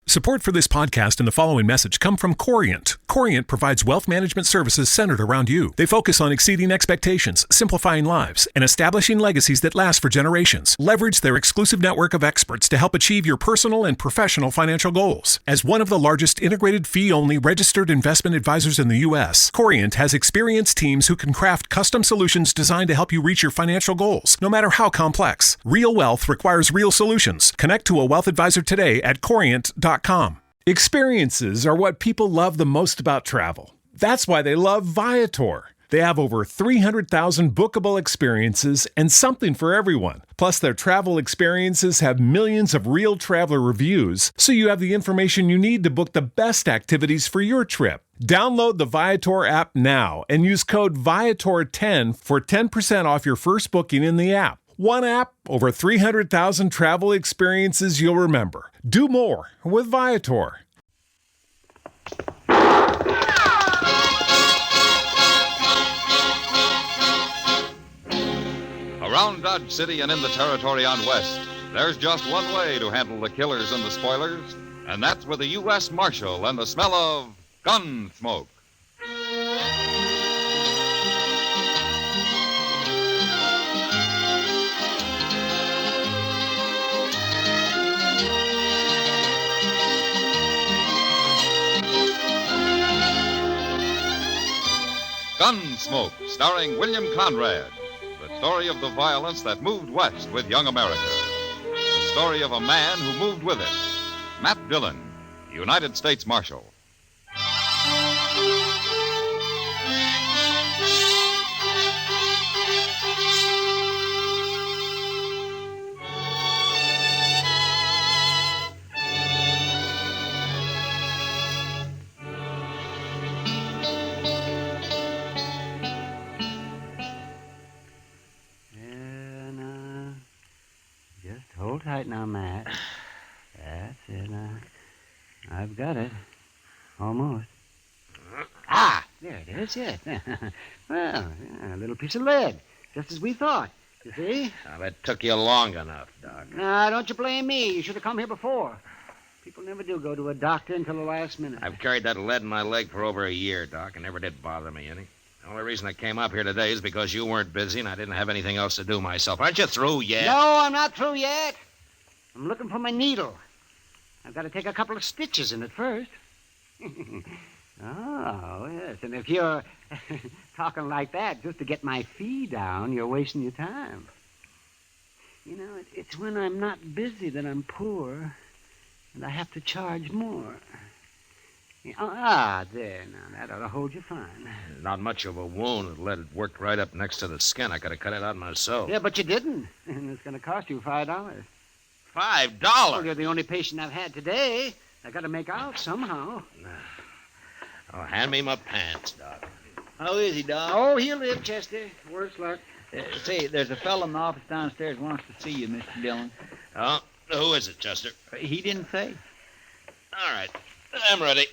Support for this podcast and the following message come from Corient. Corient provides wealth management services centered around you. They focus on exceeding expectations, simplifying lives, and establishing legacies that last for generations. Leverage their exclusive network of experts to help achieve your personal and professional financial goals. As one of the largest integrated fee-only registered investment advisors in the U.S., Corient has experienced teams who can craft custom solutions designed to help you reach your financial goals, no matter how complex. Real wealth requires real solutions. Connect to a wealth advisor today at Corient.com. Experiences are what people love the most about travel. That's why they love Viator. They have over 300,000 bookable experiences and something for everyone. Plus, their travel experiences have millions of real traveler reviews, so you have the information you need to book the best activities for your trip. Download the Viator app now and use code Viator10 for 10% off your first booking in the app. One app, over 300,000 travel experiences you'll remember. Do more with Viator. Around Dodge City and in the territory on West, there's just one way to handle the killers and the spoilers, and that's with a U.S. Marshal and the smell of Gunsmoke. Gunsmoke, starring William Conrad. The story of the violence that moved west with young America. The story of a man who moved with it. Matt Dillon, United States Marshal. Hold tight now, Matt. That's it. I've got it. Almost. Ah, there it is, yes. Well, a little piece of lead, just as we thought. You see? Now, that took you long enough, Doc. Now, don't you blame me. You should have come here before. People never do go to a doctor until the last minute. I've carried that lead in my leg for over a year, Doc, and never did bother me any. The only reason I came up here today is because you weren't busy and I didn't have anything else to do myself. Aren't you through yet? No, I'm not through yet. I'm looking for my needle. I've got to take a couple of stitches in it first. Oh, yes. And if you're talking like that just to get my fee down, you're wasting your time. You know, it's when I'm not busy that I'm poor, and I have to charge more. There, now, that ought to hold you fine. Not much of a wound. The lead worked right up next to the skin. I could have cut it out myself. Yeah, but you didn't. And it's going to cost you $5. $5? Well, you're the only patient I've had today. I got to make out somehow. Oh, hand me my pants, Doc. How is he, Doc? Oh, he'll live, Chester. Worse luck. Say, there's a fellow in the office downstairs wants to see you, Mr. Dillon. Oh, who is it, Chester? He didn't say. All right. I'm ready.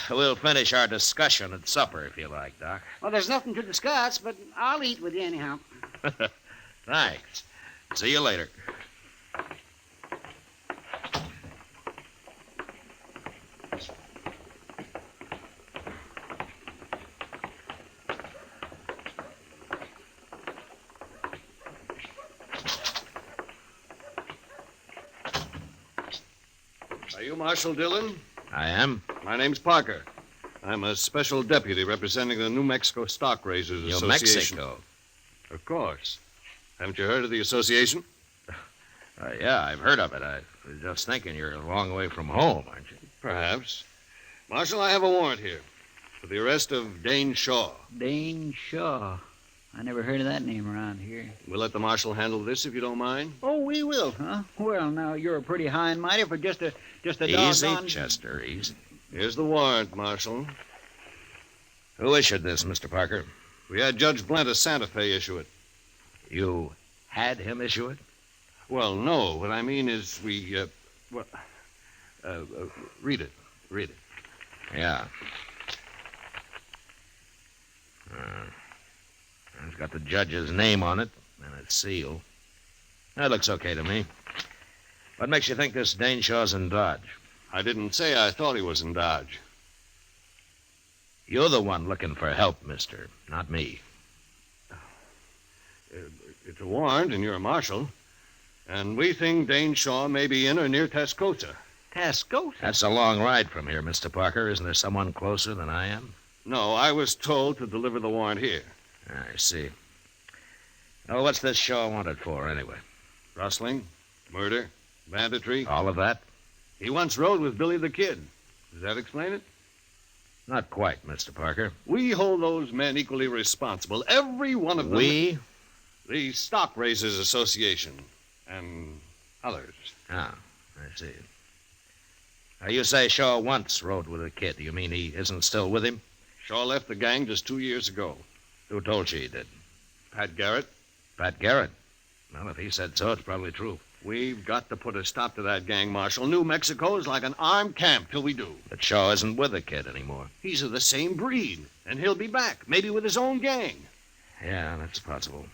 We'll finish our discussion at supper, if you like, Doc. Well, there's nothing to discuss, but I'll eat with you anyhow. Thanks. See you later. Are you Marshal Dillon? I am. My name's Parker. I'm a special deputy representing the New Mexico Stock Raisers New Association. Mexico? Of course. Haven't you heard of the association? Yeah, I've heard of it. I was just thinking you're a long way from home, aren't you? Perhaps. Marshal, I have a warrant here for the arrest of Dane Shaw. Dane Shaw. I never heard of that name around here. We'll let the marshal handle this if you don't mind. Oh, we will, huh? Well, now, you're a pretty high and mighty for just a Easy, doggone... Chester, easy. Here's the warrant, Marshal. Who issued this, Mr. Parker? We had Judge Blent of Santa Fe issue it. You had him issue it? Well, no. What I mean is we, read it. Read it. Yeah. It's got the judge's name on it and its seal. That looks okay to me. What makes you think this Dane Shaw's in Dodge? I didn't say I thought he was in Dodge. You're the one looking for help, mister, not me. It's a warrant, and you're a marshal. And we think Dane Shaw may be in or near Tascosa. Tascosa? That's a long ride from here, Mr. Parker. Isn't there someone closer than I am? No, I was told to deliver the warrant here. I see. Well, what's this Shaw wanted for, anyway? Rustling, murder, banditry. All of that? He once rode with Billy the Kid. Does that explain it? Not quite, Mr. Parker. We hold those men equally responsible. Every one of them. We? The Stock Raisers Association. And others. Ah, I see. Now, you say Shaw once rode with the Kid. You mean he isn't still with him? Shaw left the gang just 2 years ago. Who told you he did? Pat Garrett. Pat Garrett? Well, if he said so, it's probably true. We've got to put a stop to that gang, Marshal. New Mexico is like an armed camp till we do. But Shaw isn't with the Kid anymore. He's of the same breed, and he'll be back, maybe with his own gang. Yeah, that's possible.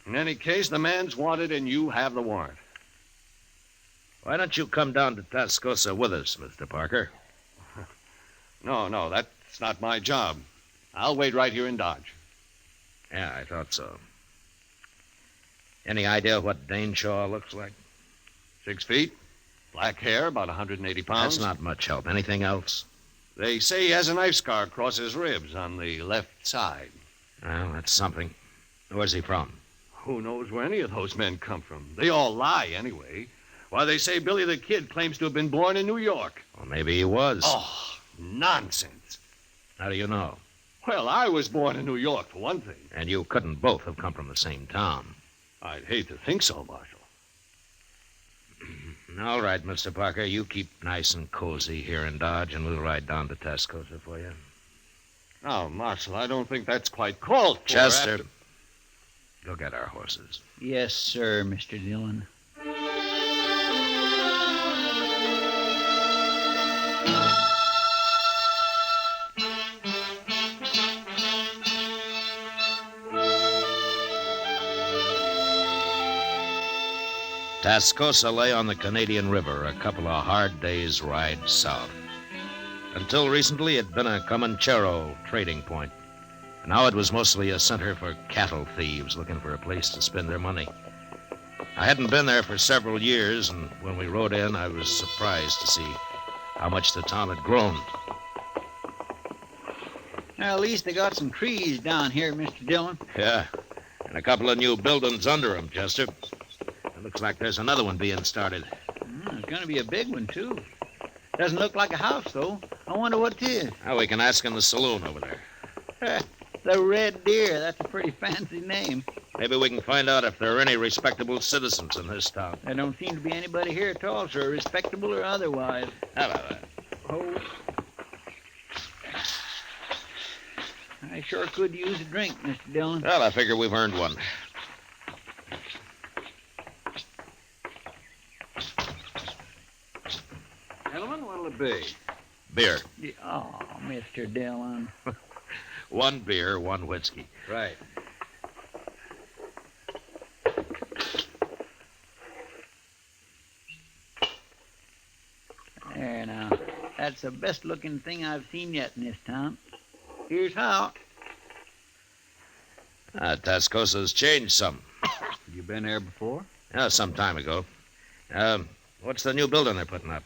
In any case, the man's wanted, and you have the warrant. Why don't you come down to Tascosa with us, Mr. Parker? No, that's not my job. I'll wait right here in Dodge. Yeah, I thought so. Any idea what Dane Shaw looks like? 6 feet, black hair, about 180 pounds. That's not much help. Anything else? They say he has a knife scar across his ribs on the left side. Well, that's something. Where's he from? Who knows where any of those men come from? They all lie, anyway. Why, they say Billy the Kid claims to have been born in New York. Well, maybe he was. Oh, nonsense. How do you know? Well, I was born in New York, for one thing. And you couldn't both have come from the same town. I'd hate to think so, Marshal. All right, Mr. Parker, you keep nice and cozy here in Dodge, and we'll ride down to Tascosa for you. Now, Marshal, I don't think that's quite called for. Chester, go get our horses. Yes, sir, Mr. Dillon. Tascosa lay on the Canadian River, a couple of hard days' ride south. Until recently, it had been a Comanchero trading point. Now it was mostly a center for cattle thieves looking for a place to spend their money. I hadn't been there for several years, and when we rode in, I was surprised to see how much the town had grown. Now, at least they got some trees down here, Mr. Dillon. Yeah, and a couple of new buildings under them, Chester. It looks like there's another one being started. It's going to be a big one, too. Doesn't look like a house, though. I wonder what it is. Now we can ask in the saloon over there. The Red Deer. That's a pretty fancy name. Maybe we can find out if there are any respectable citizens in this town. There don't seem to be anybody here at all, sir, respectable or otherwise. How about that? Oh. I sure could use a drink, Mr. Dillon. Well, I figure we've earned one. Gentlemen, what'll it be? Beer. Oh, Mr. Dillon. One beer, one whiskey. Right. There now. That's the best looking thing I've seen yet in this town. Here's how. Tascosa's changed some. You been there before? Yeah, some time ago. What's the new building they're putting up?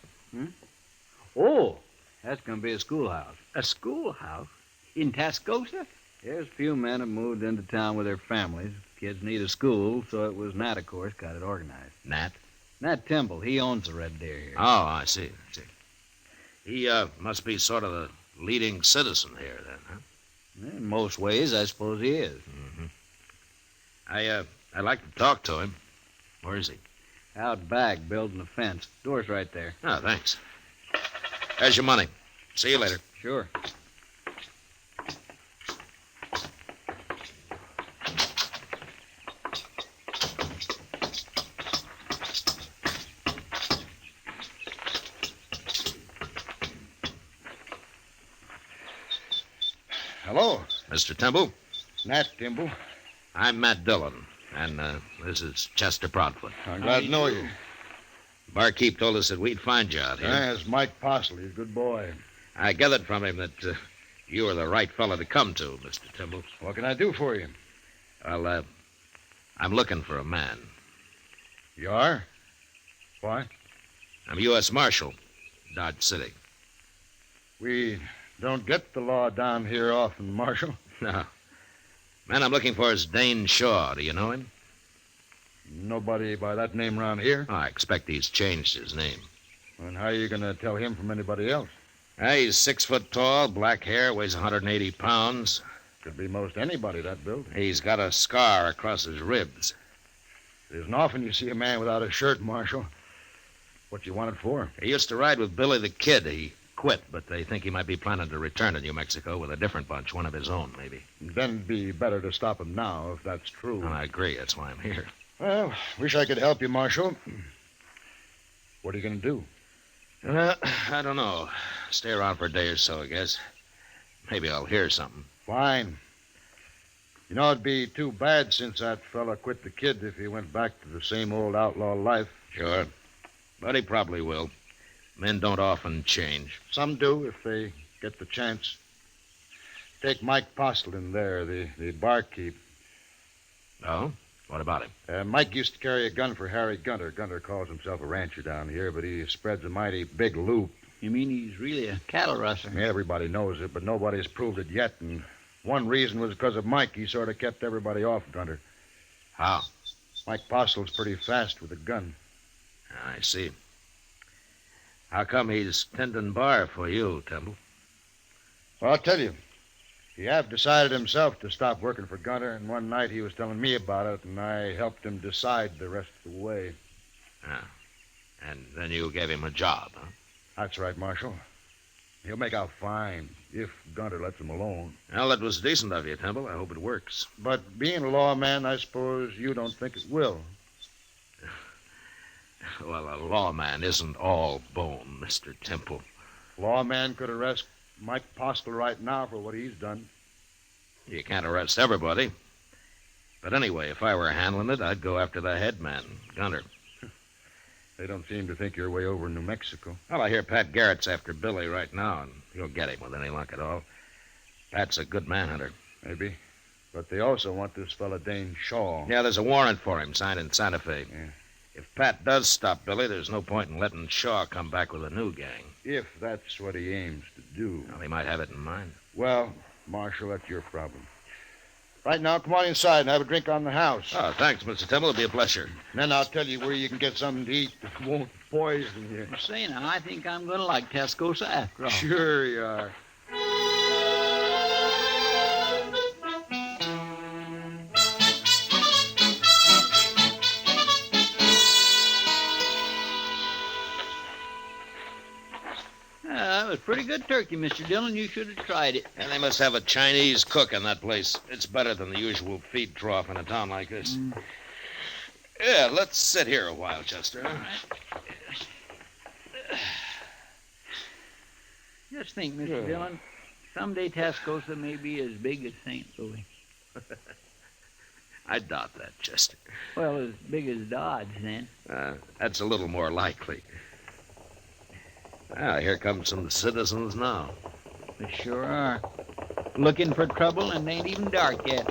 Oh, that's going to be a schoolhouse. A schoolhouse? In Tascosa? Yes, a few men have moved into town with their families. Kids need a school, so it was Nat, of course, got it organized. Nat? Nat Temple, he owns the Red Deer here. Oh, I see. He must be sort of the leading citizen here, then, huh? In most ways, I suppose he is. Mm-hmm. I'd like to talk to him. Where is he? Out back, building a fence. Door's right there. Oh, thanks. There's your money. See you later. Sure. Hello, Mr. Temple, Nat Timble. I'm Matt Dillon, and this is Chester Proudfoot. I'm glad to know you. Barkeep told us that we'd find you out here. That's Mike Postle. He's a good boy. I gathered from him that you were the right fellow to come to, Mr. Timble. What can I do for you? Well, I'm looking for a man. You are? Why? I'm U.S. Marshal, Dodge City. We don't get the law down here often, Marshal. No. Man I'm looking for is Dane Shaw. Do you know him? Nobody by that name around here. Oh, I expect he's changed his name. And how are you going to tell him from anybody else? He's 6 foot tall, black hair, weighs 180 pounds. Could be most anybody, that build. He's got a scar across his ribs. It isn't often you see a man without a shirt, Marshal. What you want it for? He used to ride with Billy the Kid. He quit, but they think he might be planning to return to New Mexico with a different bunch, one of his own, maybe. Then it'd be better to stop him now, if that's true. I agree. That's why I'm here. Well, wish I could help you, Marshal. What are you going to do? I don't know. Stay around for a day or so, I guess. Maybe I'll hear something. Fine. You know, it'd be too bad since that fella quit the Kid if he went back to the same old outlaw life. Sure. But he probably will. Men don't often change. Some do if they get the chance. Take Mike Postle in there, the barkeep. Oh? What about him? Mike used to carry a gun for Harry Gunter. Gunter calls himself a rancher down here, but he spreads a mighty big loop. You mean he's really a cattle rustler? Yeah, everybody knows it, but nobody's proved it yet. And one reason was because of Mike. He sort of kept everybody off Gunter. How? Mike Postle's pretty fast with a gun. I see. How come he's tending bar for you, Temple? Well, I'll tell you. He have decided himself to stop working for Gunter, and one night he was telling me about it, and I helped him decide the rest of the way. Ah. And then you gave him a job, huh? That's right, Marshal. He'll make out fine if Gunter lets him alone. Well, that was decent of you, Temple. I hope it works. But being a lawman, I suppose you don't think it will. Well, a lawman isn't all bone, Mr. Temple. Lawman could arrest Mike Postle right now for what he's done. You can't arrest everybody. But anyway, if I were handling it, I'd go after the head man, Gunter. They don't seem to think you're way over in New Mexico. Well, I hear Pat Garrett's after Billy right now, and he'll get him with any luck at all. Pat's a good manhunter. Maybe. But they also want this fella Dane Shaw. Yeah, there's a warrant for him signed in Santa Fe. Yeah. If Pat does stop Billy, there's no point in letting Shaw come back with a new gang. If that's what he aims to do. Well, he might have it in mind. Well, Marshal, that's your problem. Right now, come on inside and have a drink on the house. Oh, thanks, Mr. Temple. It'll be a pleasure. Then I'll tell you where you can get something to eat that won't poison you. Say now, I think I'm going to like Tascosa after all. Sure you are. That was pretty good turkey, Mr. Dillon. You should have tried it. And they must have a Chinese cook in that place. It's better than the usual feed trough in a town like this. Yeah, let's sit here a while, Chester. Just think, Mr. Dillon, someday Tascosa may be as big as St. Louis. I doubt that, Chester. Well, as big as Dodge, then. That's a little more likely. Ah, here come some citizens now. They sure are. Looking for trouble, and they ain't even dark yet.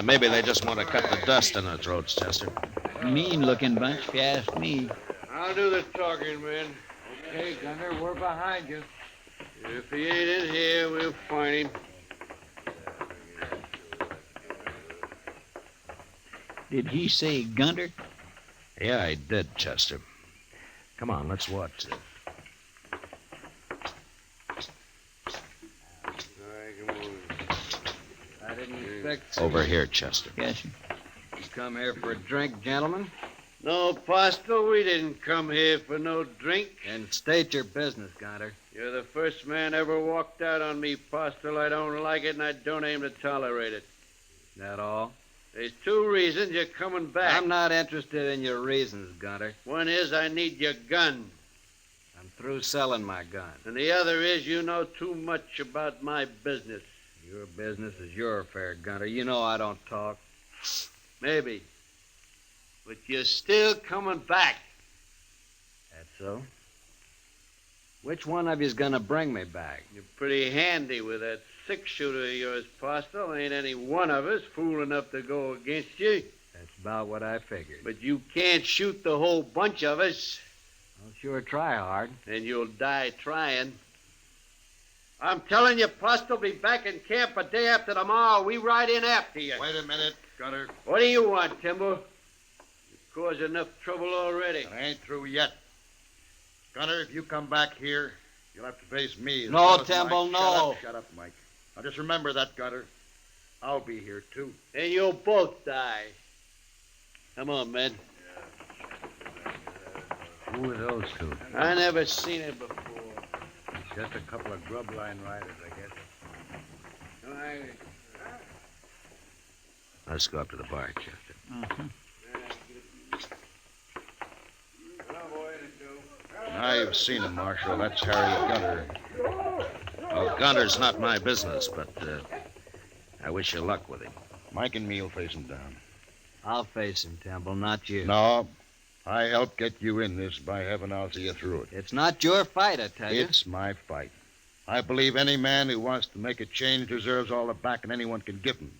Maybe they just want to cut the dust in their throats, Chester. Mean-looking bunch, if you ask me. I'll do the talking, man. Okay, Gunter, we're behind you. If he ain't in here, we'll find him. Did he say Gunter? Yeah, I did, Chester. Come on, let's watch it. I didn't expect... Over here, Chester. Yes, sir. You come here for a drink, gentlemen? No, Postle, we didn't come here for no drink. And state your business, Gunter. You're the first man ever walked out on me, Postle. I don't like it, and I don't aim to tolerate it. That all? There's two reasons you're coming back. I'm not interested in your reasons, Gunter. One is I need your gun. I'm through selling my gun. And the other is you know too much about my business. Your business is your affair, Gunter. You know I don't talk. Maybe. But you're still coming back. That's so. Which one of you's gonna bring me back? You're pretty handy with that six-shooter of yours, Postle. Ain't any one of us fool enough to go against you. That's about what I figured. But you can't shoot the whole bunch of us. I'll sure try hard. And you'll die trying. I'm telling you, Postle, be back in camp a day after tomorrow. We ride in after you. Wait a minute, Gunner. What do you want, Timber? You've caused enough trouble already. I ain't through yet. Gunner, if you come back here, you'll have to face me. No, Temple, no. Shut up, Mike. Now just remember that, Gunner. I'll be here, too. And you'll both die. Come on, men. Who are those two? I never seen it before. Just a couple of grub line riders, I guess. Let's go up to the bar, Chester. Mm-hmm. I've seen him, Marshal. That's Harry Gunner. Well, Gunner's not my business, but I wish you luck with him. Mike and me'll face him down. I'll face him, Temple, not you. No, I helped get you in this. By heaven, I'll see you through it. It's not your fight, I tell you. It's my fight. I believe any man who wants to make a change deserves all the backing anyone can give him.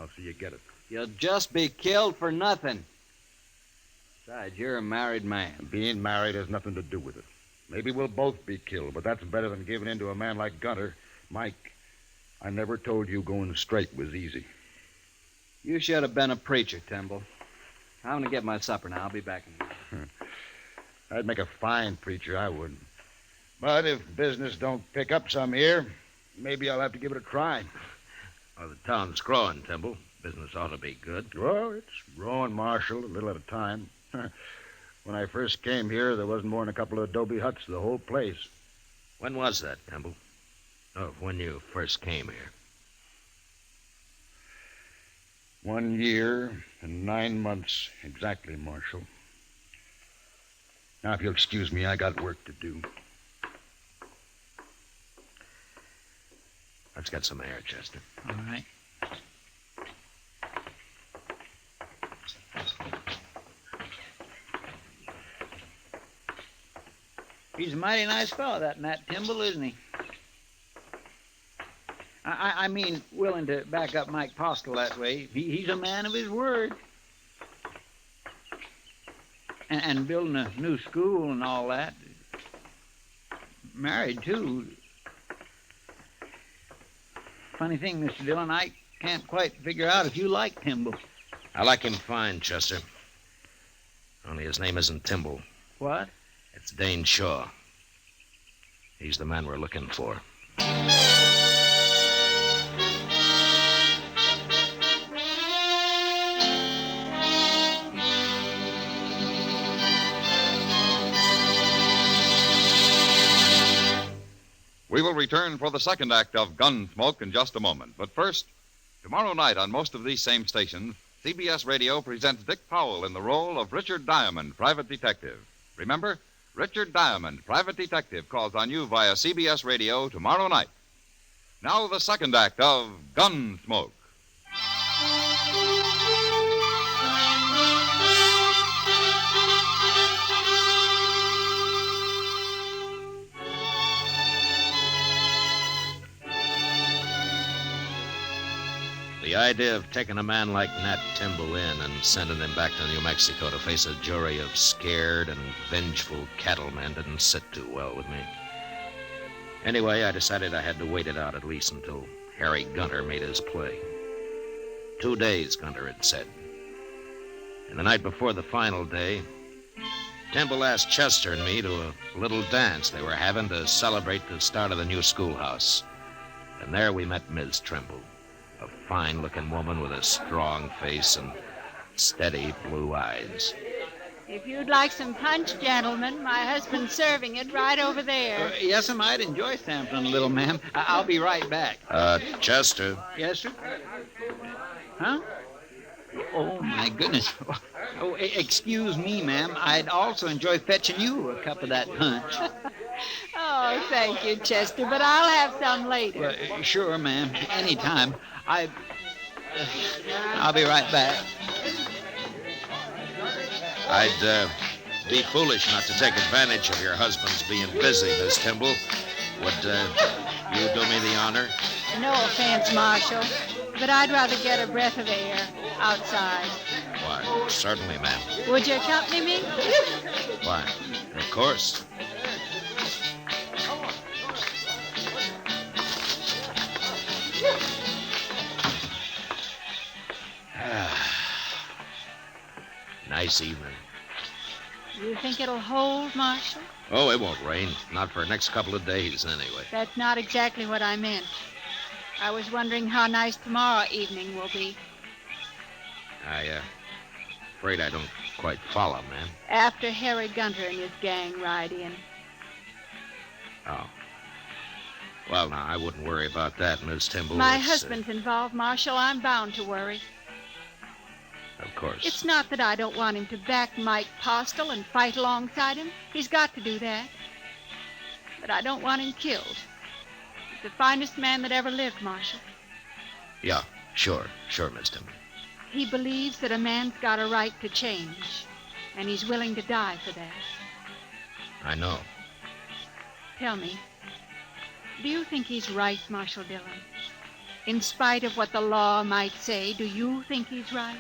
I'll see you get it. You'll just be killed for nothing. Besides, you're a married man. Being married has nothing to do with it. Maybe we'll both be killed, but that's better than giving in to a man like Gunner. Mike, I never told you going straight was easy. You should have been a preacher, Temple. I'm going to get my supper now. I'll be back in a minute. I'd make a fine preacher, I would. But if business don't pick up some here, maybe I'll have to give it a try. Well, the town's growing, Temple. Business ought to be good. Well, it's growing, Marshal, a little at a time. When I first came here, there wasn't more than a couple of adobe huts the whole place. When was that, Temple? Oh, when you first came here. 1 year and 9 months exactly, Marshal. Now, if you'll excuse me, I got work to do. Let's get some air, Chester. All right. He's a mighty nice fellow, that Matt Timble, isn't he? I mean, willing to back up Mike Postle that way. He's a man of his word. And building a new school and all that. Married, too. Funny thing, Mr. Dillon, I can't quite figure out if you like Timble. I like him fine, Chester. Only his name isn't Timble. What? It's Dane Shaw. He's the man we're looking for. We will return for the second act of Gunsmoke in just a moment. But first, tomorrow night on most of these same stations, CBS Radio presents Dick Powell in the role of Richard Diamond, private detective. Remember, Richard Diamond, private detective, calls on you via CBS Radio tomorrow night. Now the second act of Gunsmoke. The idea of taking a man like Nat Timble in and sending him back to New Mexico to face a jury of scared and vengeful cattlemen didn't sit too well with me. Anyway, I decided I had to wait it out at least until Harry Gunter made his play. 2 days, Gunter had said. And the night before the final day, Timble asked Chester and me to a little dance they were having to celebrate the start of the new schoolhouse. And there we met Ms. Trimble. A fine-looking woman with a strong face and steady blue eyes. If you'd like some punch, gentlemen, my husband's serving it right over there. Yes, I might enjoy sampling a little, ma'am. I'll be right back. Chester. Yes, sir? Huh? Oh, my goodness. Oh, excuse me, ma'am. I'd also enjoy fetching you a cup of that punch. Oh, thank you, Chester, but I'll have some later. Well, sure, ma'am. Anytime. I'll be right back. I'd be foolish not to take advantage of your husband's being busy, Miss Timble. Would you do me the honor? No offense, Marshal, but I'd rather get a breath of air outside. Why, certainly, ma'am. Would you accompany me? Why, of course. Nice evening. You think it'll hold, Marshal? Oh, it won't rain. Not for the next couple of days, anyway. That's not exactly what I meant. I was wondering how nice tomorrow evening will be. Afraid I don't quite follow, ma'am. After Harry Gunter and his gang ride in. Oh. Well, now, I wouldn't worry about that, Miss Timble. My husband's involved, Marshal. I'm bound to worry. Of course. It's not that I don't want him to back Mike Postle and fight alongside him. He's got to do that. But I don't want him killed. He's the finest man that ever lived, Marshal. Yeah, sure, Miss Timble. He believes that a man's got a right to change, and he's willing to die for that. I know. Tell me, do you think he's right, Marshal Dillon? In spite of what the law might say, do you think he's right?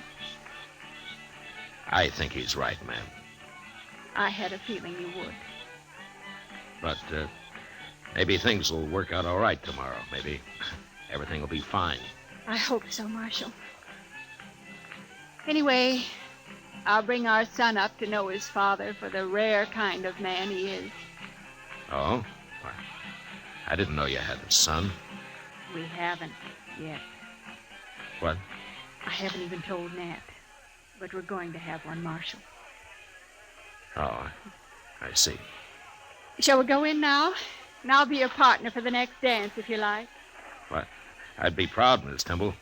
I think he's right, ma'am. I had a feeling you would. But maybe things will work out all right tomorrow. Maybe everything will be fine. I hope so, Marshal. Anyway, I'll bring our son up to know his father for the rare kind of man he is. Oh? Well, I didn't know you had a son. We haven't yet. What? I haven't even told Nat. But we're going to have one, Marshal. Oh, I see. Shall we go in now? And I'll be your partner for the next dance, if you like. What? I'd be proud, Miss Timble.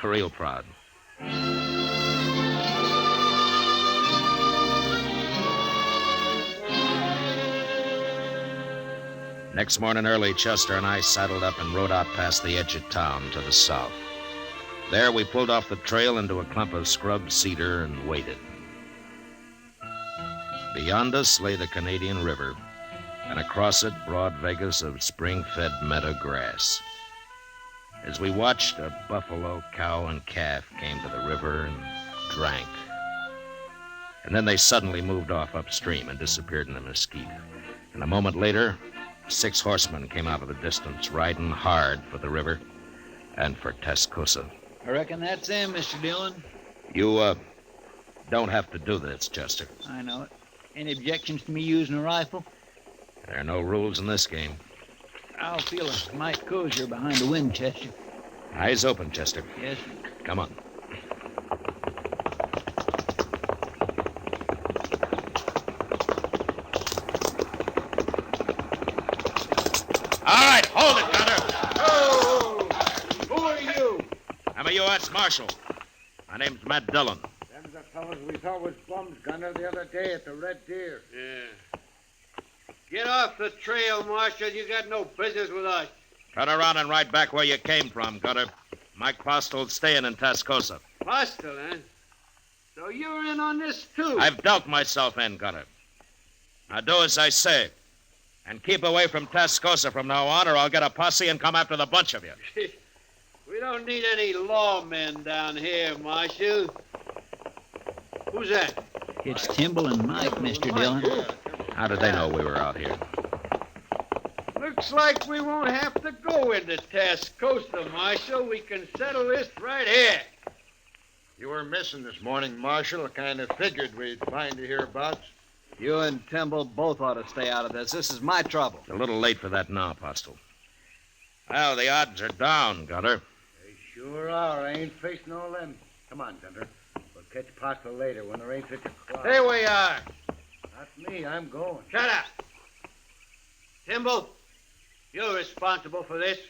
Real proud. Next morning early, Chester and I saddled up and rode out past the edge of town to the south. There, we pulled off the trail into a clump of scrub cedar and waited. Beyond us lay the Canadian River, and across it, broad Vegas of spring-fed meadow grass. As we watched, a buffalo, cow, and calf came to the river and drank. And then they suddenly moved off upstream and disappeared in the mesquite. And a moment later, 6 horsemen came out of the distance, riding hard for the river and for Tascosa. I reckon that's them, Mr. Dillon. You, don't have to do this, Chester. I know it. Any objections to me using a rifle? There are no rules in this game. I'll feel a mite cozier behind the Winchester. Eyes open, Chester. Yes. Come on. All right, hold it, Gunner. Oh! Who are you? I'm a U.S. Marshal. My name's Matt Dillon. Them's the fellows we thought was bums, Gunner, the other day at the Red Deer. Yeah. Get off the trail, Marshal. You got no business with us. Turn around and ride back where you came from, Gunner. Mike Postle's staying in Tascosa. Postle, eh? So you're in on this, too? I've dealt myself in, Gunner. Now do as I say. And keep away from Tascosa from now on, or I'll get a posse and come after the bunch of you. We don't need any lawmen down here, Marshal. Who's that? It's Timble and Mike, Mr. Dillon. How did they know we were out here? Looks like we won't have to go into Tascosa, Marshal. We can settle this right here. You were missing this morning, Marshal. I kind of figured we'd find you hereabouts. You and Timble both ought to stay out of this. This is my trouble. It's a little late for that now, Postle. Well, the odds are down, Gunner. They sure are. I ain't facing all them. Come on, Gunner. We'll catch Postle later when there ain't such a crowd. Here we are. Not me. I'm going. Shut up. Timble, you're responsible for this.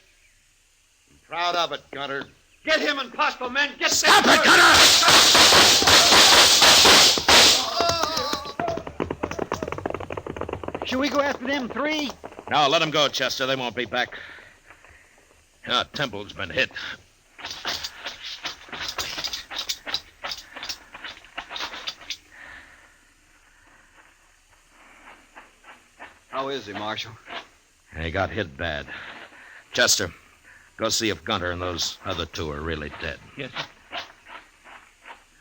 I'm proud of it, Gunner. Get him and Postle, men. Get Stop them. it, Gunner! Should we go after them 3? No, let them go, Chester. They won't be back. Temple's been hit. How is he, Marshal? He got hit bad. Chester, go see if Gunter and those other two are really dead. Yes, sir.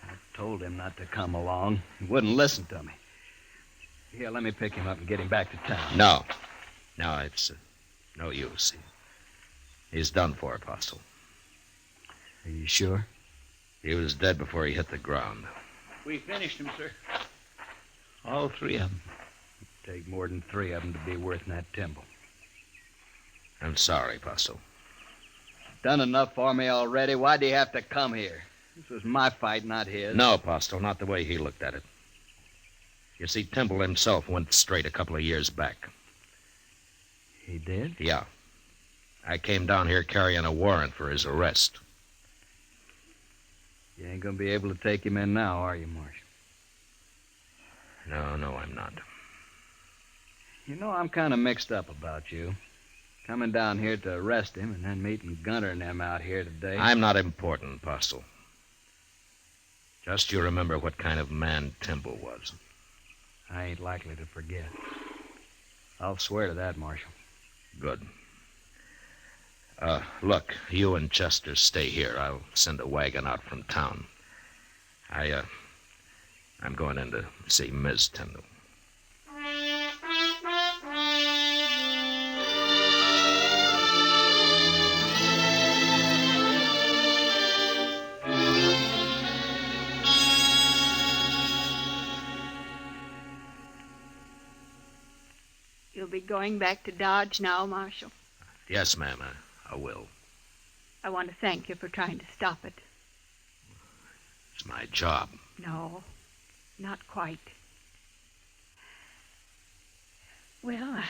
I told him not to come along. He wouldn't listen to me. Here, let me pick him up and get him back to town. No. No, it's no use. He's done for, Apostle. Are you sure? He was dead before he hit the ground. We finished him, sir. All three of them. Take more than 3 of them to be worth that timber. I'm sorry, Apostle. Done enough for me already. Why'd he have to come here? This was my fight, not his. No, Apostle, not the way he looked at it. You see, Timble himself went straight a couple of years back. He did? Yeah. I came down here carrying a warrant for his arrest. You ain't gonna be able to take him in now, are you, Marshal? No, I'm not. You know, I'm kind of mixed up about you. Coming down here to arrest him and then meeting Gunter and them out here today. I'm not important, Apostle. Just you remember what kind of man Timble was. I ain't likely to forget. I'll swear to that, Marshal. Good. Look, you and Chester stay here. I'll send a wagon out from town. I'm going in to see Ms. Tyndall. You'll be going back to Dodge now, Marshal. Yes, ma'am, I will. I want to thank you for trying to stop it. It's my job. No, not quite. Well,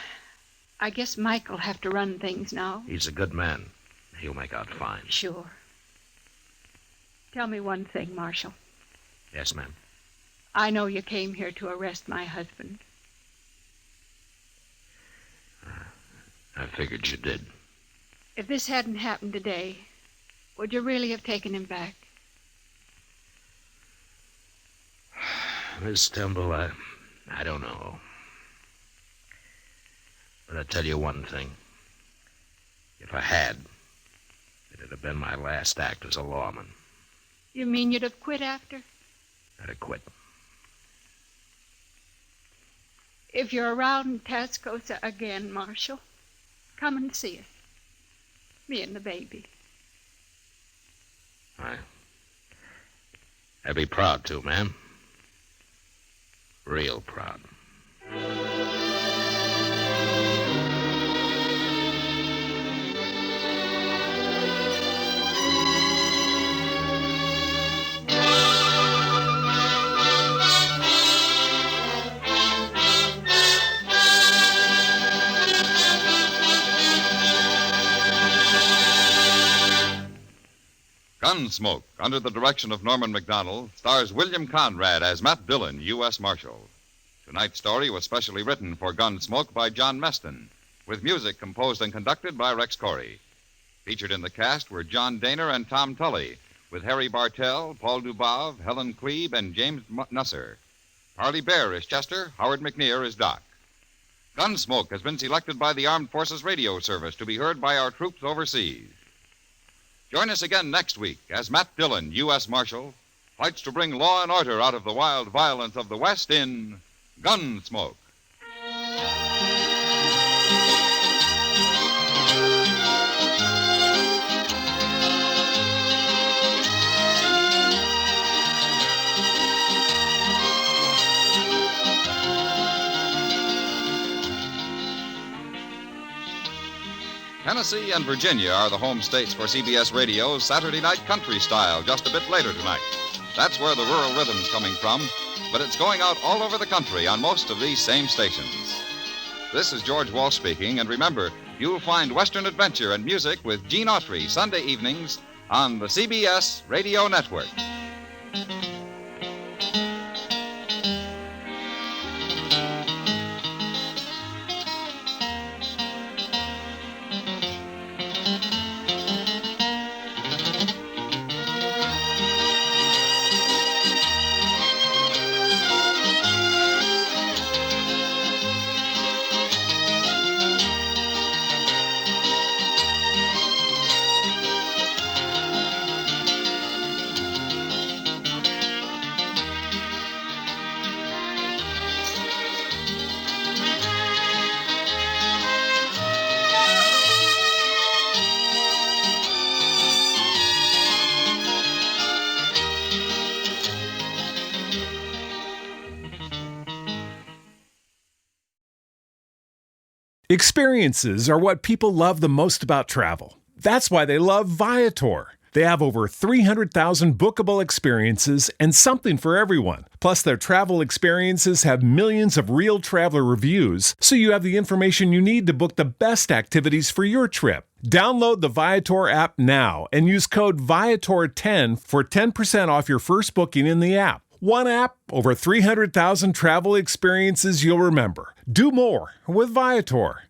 I guess Mike'll have to run things now. He's a good man. He'll make out fine. Sure. Tell me one thing, Marshal. Yes, ma'am. I know you came here to arrest my husband. I figured you did. If this hadn't happened today, would you really have taken him back? Miss Timble, I don't know. But I'll tell you one thing. If I had, it'd have been my last act as a lawman. You mean you'd have quit after? I'd have quit. If you're around Tascosa again, Marshal, come and see us. Me and the baby. I'd be proud to, ma'am. Real proud. Gunsmoke, under the direction of Norman Macdonnell, stars William Conrad as Matt Dillon, U.S. Marshal. Tonight's story was specially written for Gunsmoke by John Meston, with music composed and conducted by Rex Corey. Featured in the cast were John Daner and Tom Tully, with Harry Bartell, Paul Dubov, Helen Klebe, and James Nusser. Harley Bear is Chester, Howard McNear is Doc. Gunsmoke has been selected by the Armed Forces Radio Service to be heard by our troops overseas. Join us again next week as Matt Dillon, U.S. Marshal, fights to bring law and order out of the wild violence of the West in Gunsmoke. Tennessee and Virginia are the home states for CBS Radio's Saturday Night Country Style just a bit later tonight. That's where the rural rhythm's coming from, but it's going out all over the country on most of these same stations. This is George Walsh speaking, and remember, you'll find Western adventure and music with Gene Autry Sunday evenings on the CBS Radio Network. Experiences are what people love the most about travel. That's why they love Viator. They have over 300,000 bookable experiences and something for everyone. Plus, their travel experiences have millions of real traveler reviews, so you have the information you need to book the best activities for your trip. Download the Viator app now and use code Viator10 for 10% off your first booking in the app. One app, over 300,000 travel experiences you'll remember. Do more with Viator.